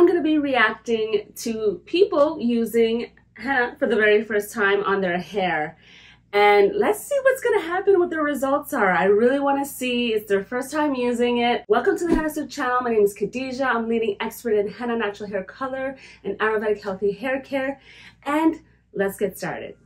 I'm going to be reacting to people using henna for the very first time on their hair. And let's see what's going to happen, what the results are. I really want to see. It's their first time using it. Welcome to the Hennasooq channel. My name is Khadija. I'm leading expert in henna natural hair color and Ayurvedic healthy hair care. And let's get started.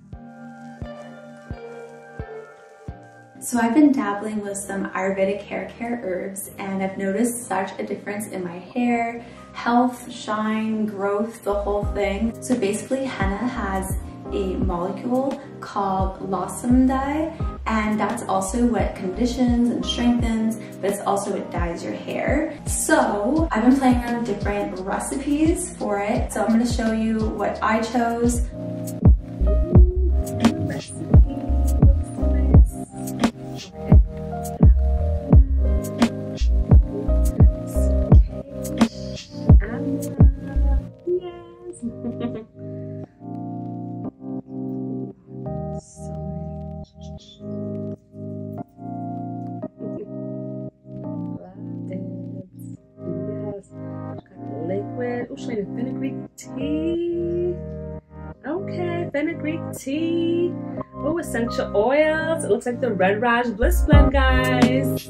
So I've been dabbling with some Ayurvedic hair care herbs and I've noticed such a difference in my hair, health, shine, growth, the whole thing. So basically henna has a molecule called losam dye, and that's also what conditions and strengthens, but it's also what dyes your hair. So I've been playing around with different recipes for it. So I'm going to show you what I chose. Fenugreek tea. Okay, fenugreek tea. Oh, essential oils. It looks like the Red Raj Bliss Blend, guys.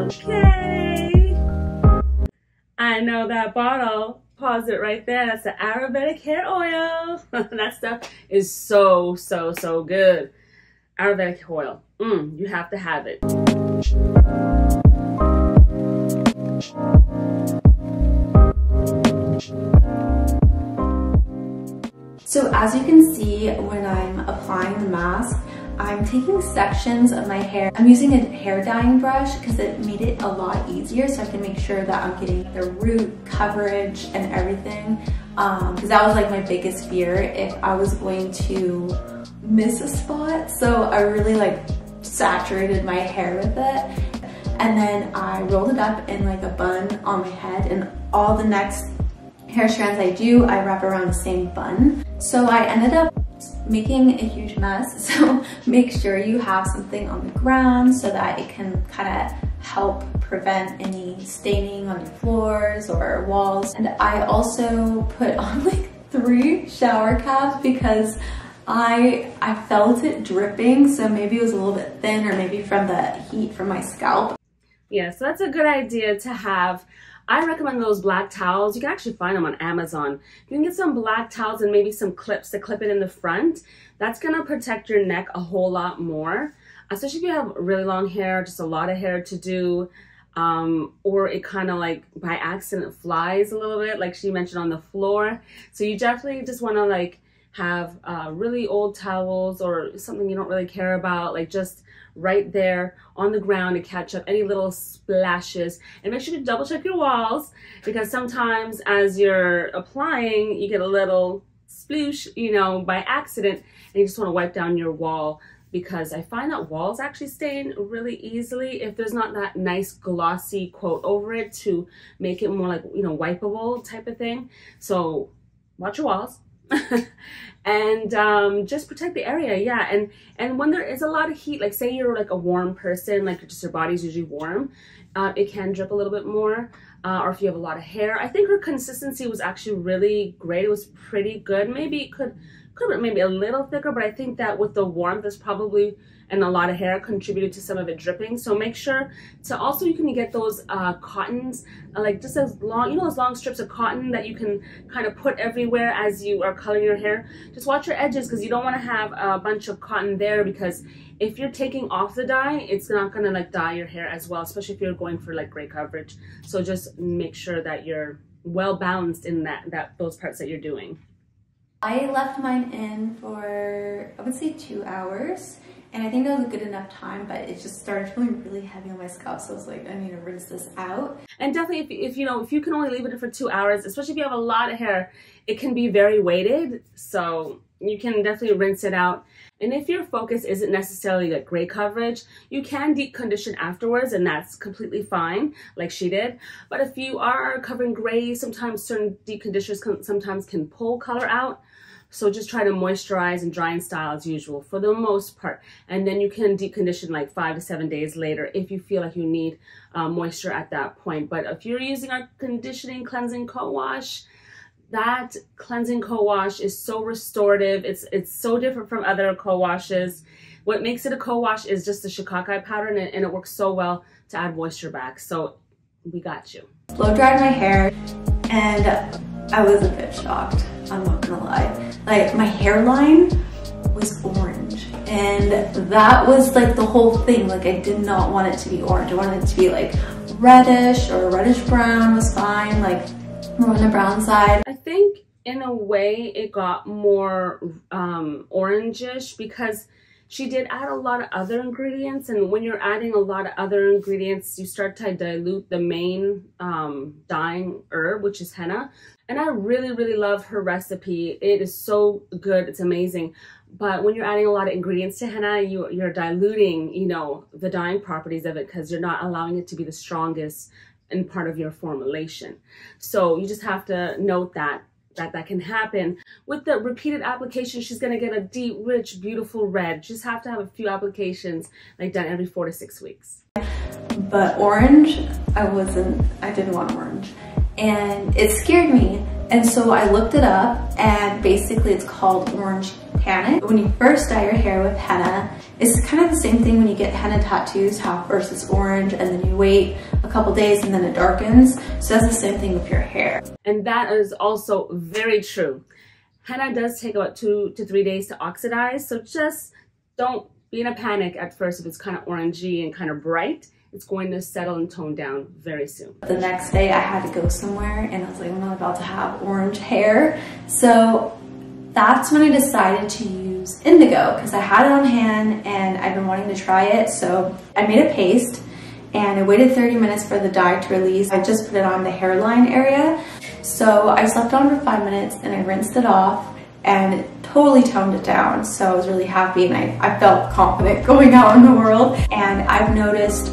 Okay. I know that bottle. Pause it right there. That's the Ayurvedic hair oil. That stuff is so good. Ayurvedic oil. You have to have it. So as you can see, when I'm applying the mask, I'm taking sections of my hair. I'm using a hair dyeing brush because it made it a lot easier so I can make sure that I'm getting the root coverage and everything. Because that was like my biggest fear if I was going to miss a spot. So I really like saturated my hair with it. And then I rolled it up in like a bun on my head, and all the next hair strands I do, I wrap around the same bun. So I ended up making a huge mess. So make sure you have something on the ground so that it can kind of help prevent any staining on your floors or walls. And I also put on like 3 shower caps because I felt it dripping. So maybe it was a little bit thin, or maybe from the heat from my scalp. Yeah, so that's a good idea to have. I recommend those black towels. You can actually find them on Amazon. You can get some black towels and maybe some clips to clip it in the front. That's gonna protect your neck a whole lot more, especially if you have really long hair, just a lot of hair to do, or it kind of like by accident flies a little bit, like she mentioned, on the floor. So you definitely just wanna like have really old towels or something you don't really care about, like just right there on the ground to catch up any little splashes. And make sure to double check your walls, because sometimes as you're applying you get a little sploosh, you know, by accident, and you just want to wipe down your wall, because I find that walls actually stain really easily if there's not that nice glossy coat over it to make it more like, you know, wipeable type of thing. So watch your walls. And just protect the area. Yeah, and when there is a lot of heat, like say you're like a warm person, like just your body's usually warm, it can drip a little bit more, or if you have a lot of hair. I think her consistency was actually really great. It was pretty good. Maybe it could have been maybe a little thicker, but I think that with the warmth, there's probably, and a lot of hair contributed to some of it dripping. So make sure to also, you can get those cottons, like just as long, you know, those long strips of cotton that you can kind of put everywhere as you are coloring your hair. Just watch your edges, because you don't want to have a bunch of cotton there, because if you're taking off the dye, it's not going to like dye your hair as well, especially if you're going for like gray coverage. So just make sure that you're well balanced in those parts that you're doing. I left mine in for, I would say 2 hours. And I think that was a good enough time, but it just started feeling really heavy on my scalp. So I was like, I need to rinse this out. And definitely if you can only leave it for 2 hours, especially if you have a lot of hair, it can be very weighted. So you can definitely rinse it out. And if your focus isn't necessarily like gray coverage, you can deep condition afterwards, and that's completely fine, like she did. But if you are covering gray, sometimes certain deep conditioners sometimes can pull color out. So just try to moisturize and dry and style as usual for the most part. And then you can deep condition like 5 to 7 days later if you feel like you need moisture at that point. But if you're using our conditioning cleansing co-wash, that cleansing co-wash is so restorative. It's so different from other co-washes. What makes it a co-wash is just the shikakai powder, and it works so well to add moisture back. So we got you. Blow dried my hair, and I was a bit shocked, I'm not gonna lie. Like, my hairline was orange, and that was like the whole thing. Like, I did not want it to be orange. I wanted it to be like reddish or reddish brown was fine, like more on the brown side. I think in a way it got more orangish because she did add a lot of other ingredients, and when you're adding a lot of other ingredients, you start to dilute the main dyeing herb, which is henna. And I really, really love her recipe. It is so good. It's amazing. But when you're adding a lot of ingredients to henna, you're diluting, you know, the dyeing properties of it because you're not allowing it to be the strongest in part of your formulation. So you just have to note that can happen. With the repeated application, she's going to get a deep, rich, beautiful red. Just have to have a few applications like done every 4 to 6 weeks. But orange, I didn't want orange. And it scared me. And so I looked it up, and basically it's called orange panic. When you first dye your hair with henna, it's kind of the same thing when you get henna tattoos, how first it's orange and then you wait a couple days and then it darkens. So that's the same thing with your hair. And that is also very true. Henna does take about 2 to 3 days to oxidize, so just don't be in a panic at first if it's kind of orangey and kind of bright. It's going to settle and tone down very soon. The next day I had to go somewhere, and I was like, I'm not about to have orange hair. So that's when I decided to use indigo, because I had it on hand and I've been wanting to try it. So I made a paste and I waited 30 minutes for the dye to release. I just put it on the hairline area. So I slept on for 5 minutes and I rinsed it off, and it totally toned it down. So I was really happy, and I felt confident going out in the world. And I've noticed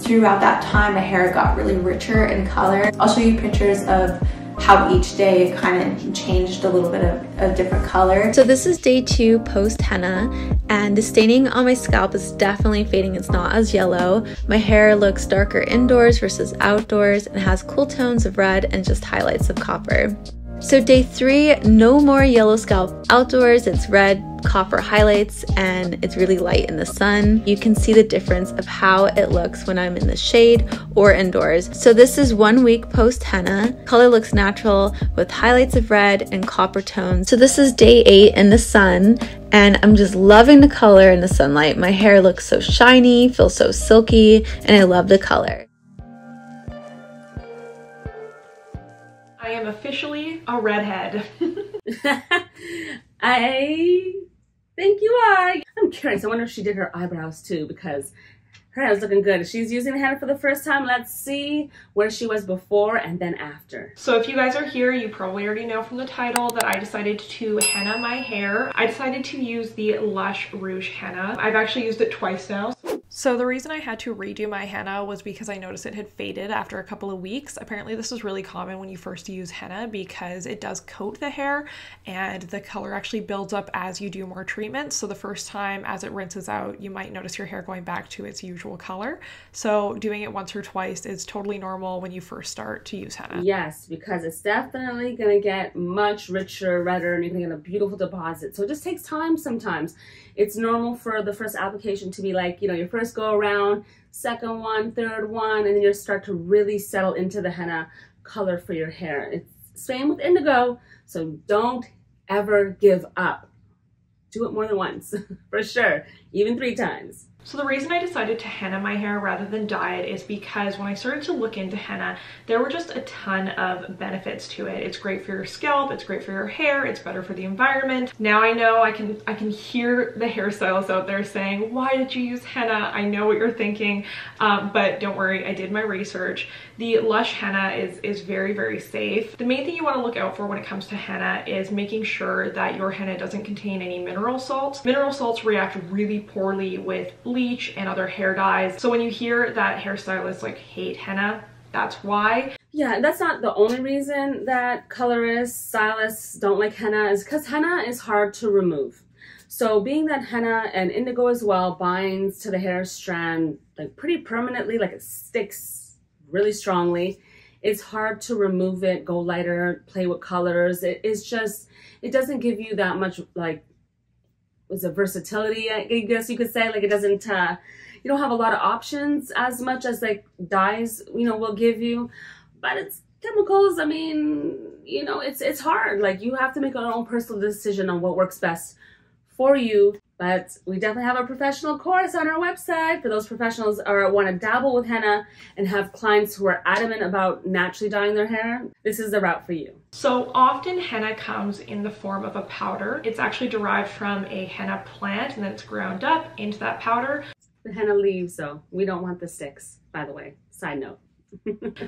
throughout that time my hair got really richer in color. I'll show you pictures of how each day kind of changed a little bit of a different color. So this is day 2 post henna, and the staining on my scalp is definitely fading. It's not as yellow. My hair looks darker indoors versus outdoors and has cool tones of red and just highlights of copper. So day 3, no more yellow scalp outdoors. It's red, copper highlights, and it's really light in the sun. You can see the difference of how it looks when I'm in the shade or indoors. So this is 1 week post henna. Color looks natural with highlights of red and copper tones. So this is day 8 in the sun, and I'm just loving the color in the sunlight. My hair looks so shiny, feels so silky, and I love the color. I am officially a redhead. I think you are. I'm curious. I wonder if she did her eyebrows too, because her hair is looking good. She's using henna for the first time. Let's see where she was before and then after. So if you guys are here, you probably already know from the title that I decided to henna my hair. I decided to use the Lush Rouge henna. I've actually used it twice now. So the reason I had to redo my henna was because I noticed it had faded after a couple of weeks. Apparently this is really common when you first use henna because it does coat the hair and the color actually builds up as you do more treatments. So the first time as it rinses out, you might notice your hair going back to its usual color. So doing it once or twice is totally normal when you first start to use henna. Yes, because it's definitely going to get much richer, redder, and you're going to get a beautiful deposit. So it just takes time sometimes. It's normal for the first application to be like, you know, your first go around, second one, third one, and then you start to really settle into the henna color for your hair. It's same with indigo, so don't ever give up. Do it more than once, for sure, even 3 times. So the reason I decided to henna my hair rather than dye it is because when I started to look into henna, there were just a ton of benefits to it. It's great for your scalp, it's great for your hair, it's better for the environment. Now I know I can hear the hairstylists out there saying, why did you use henna? I know what you're thinking, but don't worry, I did my research. The Lush henna is very, very safe. The main thing you want to look out for when it comes to henna is making sure that your henna doesn't contain any mineral salts. Mineral salts react really poorly with bleach and other hair dyes. So when you hear that hairstylists like hate henna, that's why. Yeah, that's not the only reason that colorists, stylists don't like henna, is because henna is hard to remove. So being that henna and indigo as well binds to the hair strand like pretty permanently, like it sticks really strongly, it's hard to remove it, go lighter, play with colors. It's just, it doesn't give you that much, like, was it versatility, I guess you could say. Like, it doesn't, you don't have a lot of options as much as like dyes, you know, will give you. But it's chemicals, I mean, you know, it's hard. Like, you have to make your own personal decision on what works best for you. But we definitely have a professional course on our website for those professionals or want to dabble with henna and have clients who are adamant about naturally dyeing their hair. This is the route for you. So often henna comes in the form of a powder. It's actually derived from a henna plant, and then it's ground up into that powder. The henna leaves, though. We don't want the sticks, by the way. Side note.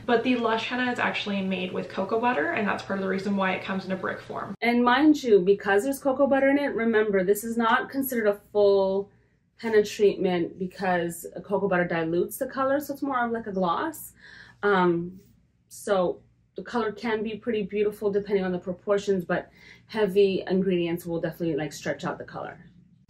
But the Lush henna is actually made with cocoa butter, and that's part of the reason why it comes in a brick form. And mind you, because there's cocoa butter in it, remember, this is not considered a full henna treatment because cocoa butter dilutes the color, so it's more of like a gloss. So the color can be pretty beautiful depending on the proportions, but heavy ingredients will definitely like stretch out the color.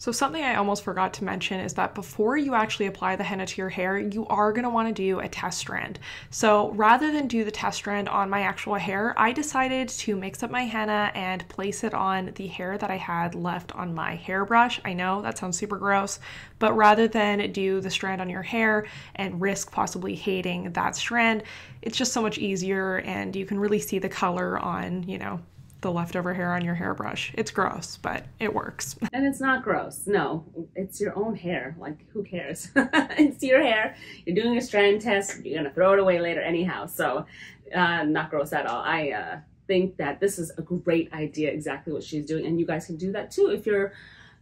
So something I almost forgot to mention is that before you actually apply the henna to your hair, you are going to want to do a test strand. So rather than do the test strand on my actual hair, I decided to mix up my henna and place it on the hair that I had left on my hairbrush. I know that sounds super gross, but rather than do the strand on your hair and risk possibly hating that strand, it's just so much easier, and you can really see the color on, you know, the leftover hair on your hairbrush. It's gross, but it works. And it's not gross. No, it's your own hair. Like, who cares? It's your hair. You're doing a strand test. You're gonna throw it away later anyhow. So not gross at all. I think that this is a great idea, exactly what she's doing. And you guys can do that too. If you're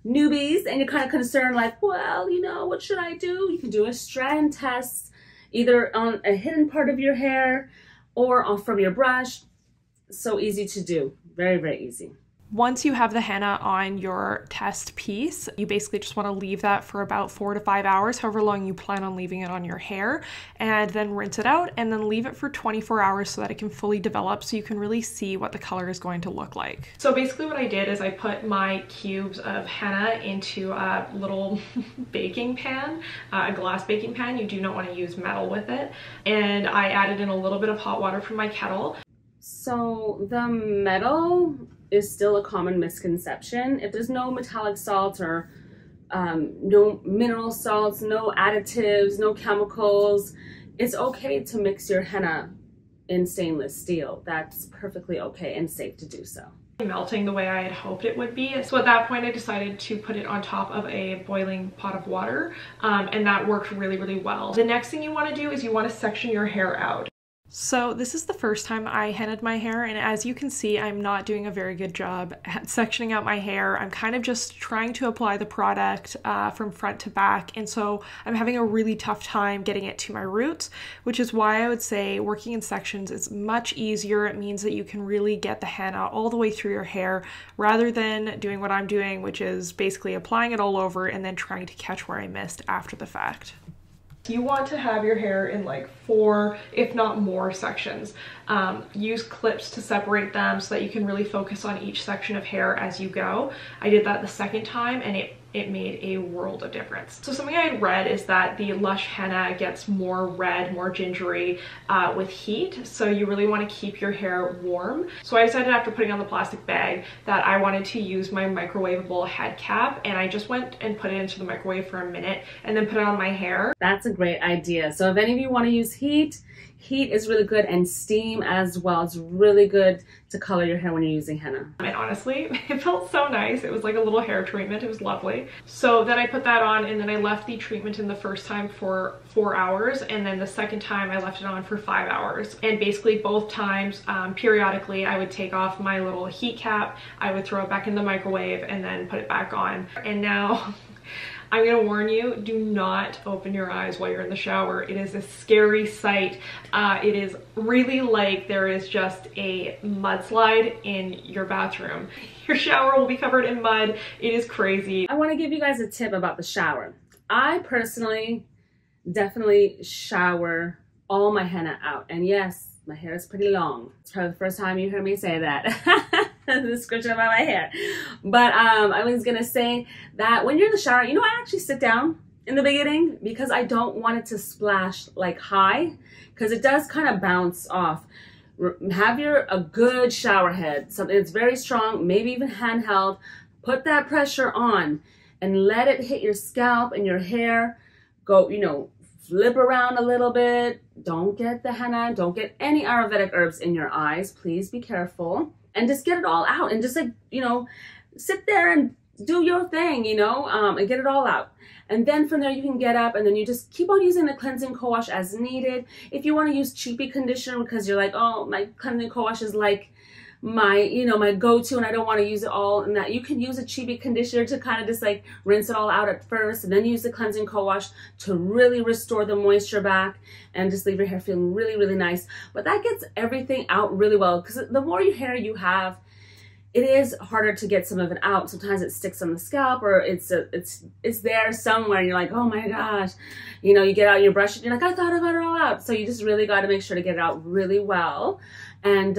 newbies and you're kind of concerned, like, well, you know, what should I do? You can do a strand test either on a hidden part of your hair or from your brush. So easy to do. Very, very easy. Once you have the henna on your test piece, you basically just want to leave that for about 4 to 5 hours, however long you plan on leaving it on your hair, and then rinse it out and then leave it for 24 hours so that it can fully develop, so you can really see what the color is going to look like. So basically what I did is I put my cubes of henna into a little baking pan, a glass baking pan. You do not want to use metal with it. And I added in a little bit of hot water from my kettle. So the metal is still a common misconception. If there's no metallic salts or no mineral salts, no additives, no chemicals, it's okay to mix your henna in stainless steel. That's perfectly okay and safe to do so. Melting the way I had hoped it would be. So at that point I decided to put it on top of a boiling pot of water, and that worked really, really well. The next thing you want to do is you want to section your hair out. So this is the first time I hennaed my hair, and as you can see, I'm not doing a very good job at sectioning out my hair. I'm kind of just trying to apply the product from front to back, and so I'm having a really tough time getting it to my roots, which is why I would say working in sections is much easier. It means that you can really get the henna all the way through your hair rather than doing what I'm doing, which is basically applying it all over and then trying to catch where I missed after the fact. You want to have your hair in like 4, if not more, sections. Use clips to separate them so that you can really focus on each section of hair as you go. I did that the second time and it made a world of difference. So something I had read is that the Lush henna gets more red, more gingery with heat. So you really want to keep your hair warm. So I decided after putting on the plastic bag that I wanted to use my microwavable head cap, and I just went and put it into the microwave for a minute and then put it on my hair. That's a great idea. So if any of you want to use heat is really good, and steam as well. It's really good to color your hair when you're using henna. And honestly, it felt so nice. It was like a little hair treatment. It was lovely. So then I put that on, and then I left the treatment in the first time for 4 hours, and then the second time I left it on for 5 hours. And basically both times, periodically, I would take off my little heat cap, I would throw it back in the microwave, and then put it back on. And now I'm gonna warn you, do not open your eyes while you're in the shower. It is a scary sight. It is really like there is just a mudslide in your bathroom. Your shower will be covered in mud. It is crazy. I wanna give you guys a tip about the shower. I personally definitely shower all my henna out. And yes, My hair is pretty long. It's probably the first time you heard me say that. The description about my hair. But I was gonna say that when you're in the shower, you know, I actually sit down in the beginning because I don't want it to splash like high, because it does kind of bounce off. Have a good shower head, something that's very strong, maybe even handheld. Put that pressure on and let it hit your scalp and your hair. Go, you know, flip around a little bit. Don't get the henna, don't get any Ayurvedic herbs in your eyes. Please be careful. And just get it all out and just, like, you know, sit there and do your thing, you know, and get it all out. And then from there you can get up and then you just keep on using the cleansing co-wash as needed. If you want to use cheapy conditioner because you're like, oh, my cleansing co-wash is like my, you know, my go-to and I don't want to use it all, and that you can use a cheapy conditioner to kind of just like rinse it all out at first and then use the cleansing co-wash to really restore the moisture back and just leave your hair feeling really, really nice. But that gets everything out really well, because the more hair you have, it is harder to get some of it out. Sometimes it sticks on the scalp, or it's there somewhere and you're like, oh my gosh, you know, you get out your brush and you're like, I thought I got it all out. So you just really got to make sure to get it out really well, and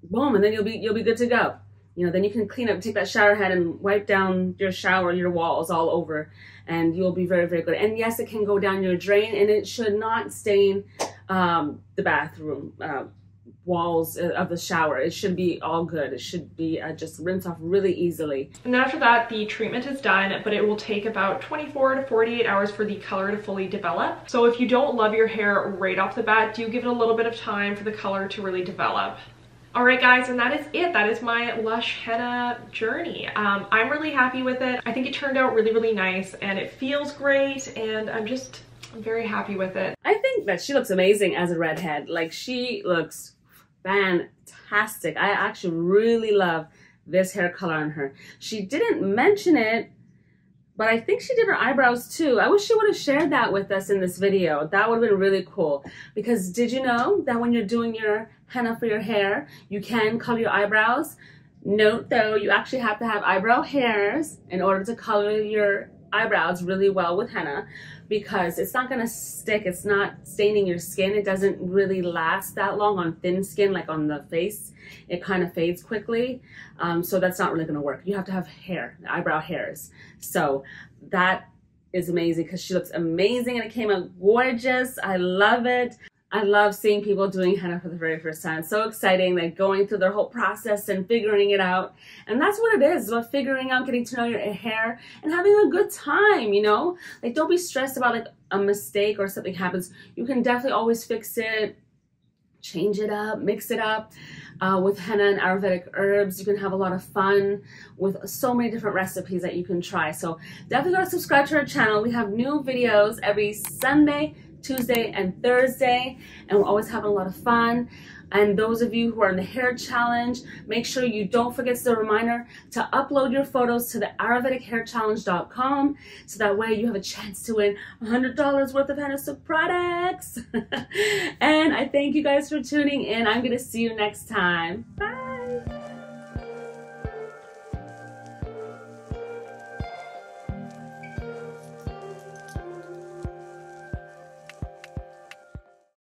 boom, and then you'll be good to go. You know, then you can clean up, take that shower head and wipe down your shower, your walls all over, and you'll be very, very good. And yes, it can go down your drain, and it should not stain the bathroom walls of the shower. It should be all good. It should be just rinse off really easily. And then after that, the treatment is done, but it will take about 24 to 48 hours for the color to fully develop. So if you don't love your hair right off the bat, do give it a little bit of time for the color to really develop. All right, guys, and that is it. That is my Lush henna journey. I'm really happy with it. I think it turned out really, really nice, and it feels great, and I'm very happy with it. I think that she looks amazing as a redhead. Like, she looks fantastic. I actually really love this hair color on her. She didn't mention it, but I think she did her eyebrows too. I wish she would have shared that with us in this video. That would have been really cool. Because did you know that when you're doing your henna for your hair, you can color your eyebrows? Note though, you actually have to have eyebrow hairs in order to color your eyebrows really well with henna, because it's not gonna stick, it's not staining your skin. It doesn't really last that long on thin skin, like on the face. It kind of fades quickly, so that's not really gonna work. You have to have hair, eyebrow hairs. So that is amazing, because she looks amazing and it came out gorgeous. I love it. I love seeing people doing henna for the very first time. It's so exciting, like going through their whole process and figuring it out. And that's what it is, about figuring out, getting to know your hair and having a good time, you know? Like, don't be stressed about like a mistake or something happens. You can definitely always fix it, change it up, mix it up. With henna and Ayurvedic herbs, you can have a lot of fun with so many different recipes that you can try. So definitely go to subscribe to our channel. We have new videos every Sunday, Tuesday, and Thursday, and we're always having a lot of fun. And those of you who are in the hair challenge, make sure you don't forget the reminder to upload your photos to the AyurvedicHairChallenge.com, so that way you have a chance to win $100 worth of Hennasooq products. And I thank you guys for tuning in. I'm gonna see you next time. Bye.